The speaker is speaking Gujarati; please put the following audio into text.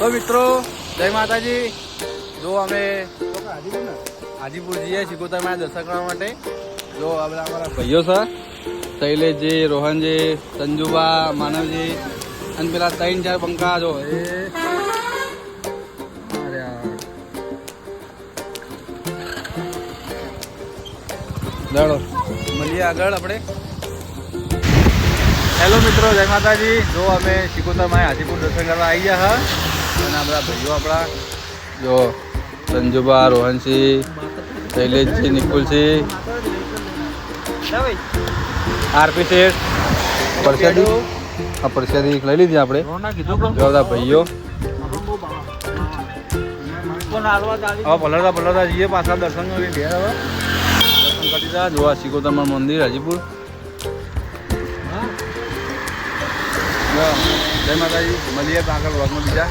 તો મિત્રો જય માતાજી. જો અમે હાજીપુર જઈએ શિકોતર માં દર્શન કરવા માટે. જો આપણે અમારા ભાઈઓ છે શૈલેષજી, રોહનજી, સંજુબા, માનવજી અને પેલા 3-4 પંખા જો એ ચાલો મળીએ આગળ આપણે. હેલો મિત્રો, જય માતાજી. જો અમે શિકોતરમાં હાજીપુર દર્શન કરવા આવી ગયા હા અને આ બધા ભાઈઓ આપણા જો સંજુબા, રોહનસિંહ, શૈલેષજી, નિકુલસિંહ, આરપી શેઠ, પરસાદી. આ પરસાદી લઈ લીધી આપણે જો બધા ભાઈઓ. હવે પલળતા જઈએ પાછા દર્શન કરી ઘેર. હવે દર્શન કરી દીધા. જોવા શિકોતરમાં મંદિર હાજીપુર. જય માતાજી. મળીએ આગળ વ્લોગમાં બીજા.